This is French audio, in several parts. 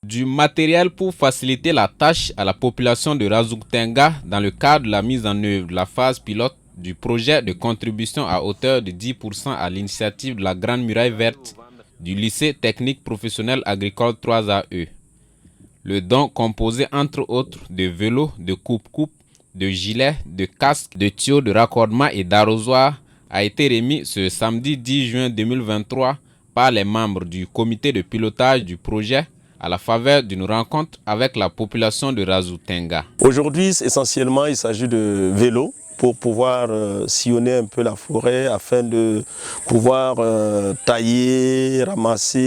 Du matériel pour faciliter la tâche à la population de Razoutenga dans le cadre de la mise en œuvre de la phase pilote du projet de contribution à hauteur de 10% à l'initiative de la Grande Muraille Verte du lycée technique professionnel agricole 3AE. Le don composé entre autres de vélos, de coupe-coupe, de gilets, de casques, de tuyaux de raccordement et d'arrosoirs a été remis ce samedi 10 juin 2023 par les membres du comité de pilotage du projet à la faveur d'une rencontre avec la population de Razoutenga. Aujourd'hui, essentiellement, il s'agit de vélos pour pouvoir sillonner un peu la forêt afin de pouvoir tailler, ramasser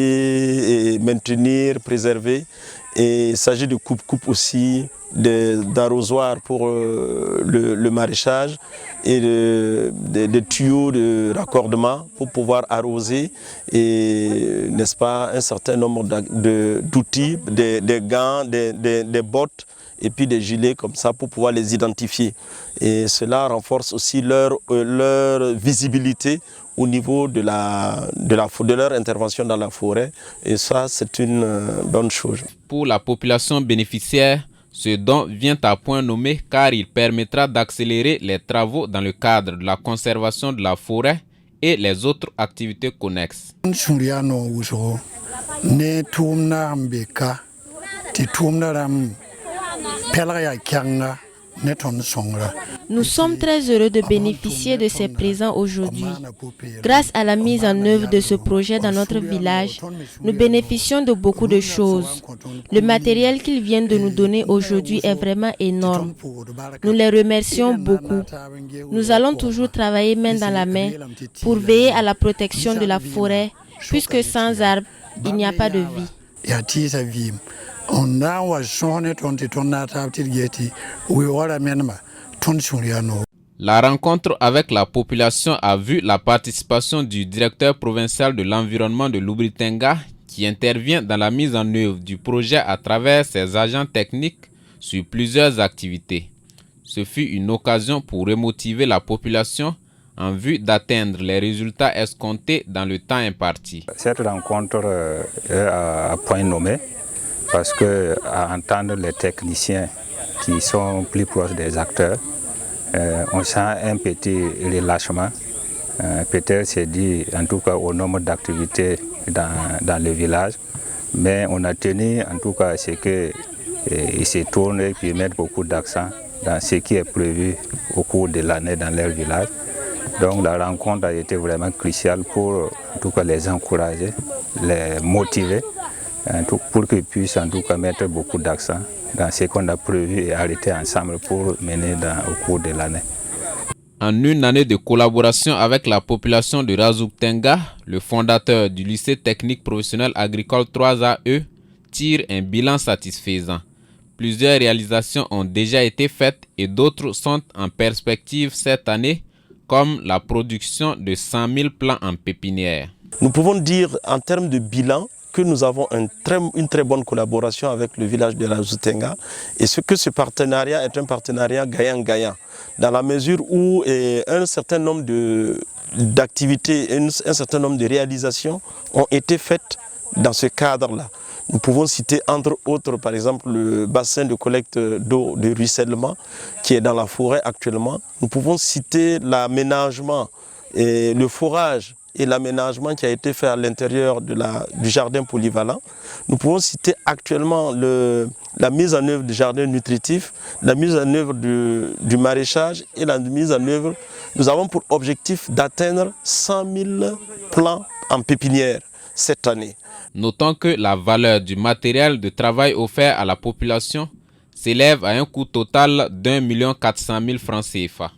et maintenir, préserver. Et il s'agit de coupe-coupe aussi, d'arrosoirs pour le maraîchage et de tuyaux de raccordement pour pouvoir arroser et, n'est-ce pas, un certain nombre d'outils, des gants, des bottes et puis des gilets comme ça pour pouvoir les identifier. Et cela renforce aussi leur visibilité au niveau de leur intervention dans la forêt. Et ça, c'est une bonne chose. Pour la population bénéficiaire, ce don vient à point nommé car il permettra d'accélérer les travaux dans le cadre de la conservation de la forêt et les autres activités connexes. Nous sommes très heureux de bénéficier de ces présents aujourd'hui. Grâce à la mise en œuvre de ce projet dans notre village, nous bénéficions de beaucoup de choses. Le matériel qu'ils viennent de nous donner aujourd'hui est vraiment énorme. Nous les remercions beaucoup. Nous allons toujours travailler main dans la main pour veiller à la protection de la forêt, puisque sans arbres, il n'y a pas de vie. La rencontre avec la population a vu la participation du directeur provincial de l'environnement de l'Oubri-Tenga qui intervient dans la mise en œuvre du projet à travers ses agents techniques sur plusieurs activités. Ce fut une occasion pour remotiver la population en vue d'atteindre les résultats escomptés dans le temps imparti. Cette rencontre est à point nommé parce que à entendre les techniciens qui sont plus proches des acteurs, on sent un petit relâchement. Peut-être c'est dû en tout cas au nombre d'activités dans le village, mais on a tenu en tout cas à ce qu'ils se tournent et puis mettent beaucoup d'accent dans ce qui est prévu au cours de l'année dans leur village. Donc la rencontre a été vraiment cruciale pour en tout cas les encourager, les motiver, pour qu'ils puissent en tout cas mettre beaucoup d'accent dans ce qu'on a prévu et arrêter ensemble pour mener au cours de l'année. En une année de collaboration avec la population de Razoutenga, le fondateur du lycée technique professionnel agricole 3AE tire un bilan satisfaisant. Plusieurs réalisations ont déjà été faites et d'autres sont en perspective cette année, comme la production de 100 000 plants en pépinière. Nous pouvons dire en termes de bilan que nous avons une très bonne collaboration avec le village de Razoutenga et ce partenariat est un partenariat gagnant-gagnant dans la mesure où un certain nombre d'activités, un certain nombre de réalisations ont été faites dans ce cadre-là. Nous pouvons citer entre autres par exemple le bassin de collecte d'eau de ruissellement qui est dans la forêt actuellement. Nous pouvons citer l'aménagement et le forage et l'aménagement qui a été fait à l'intérieur du jardin polyvalent. Nous pouvons citer actuellement la mise en œuvre du jardin nutritif, la mise en œuvre du maraîchage et la mise en œuvre. Nous avons pour objectif d'atteindre 100 000 plants en pépinière cette année. Notons que la valeur du matériel de travail offert à la population s'élève à un coût total d'1 400 000 francs CFA.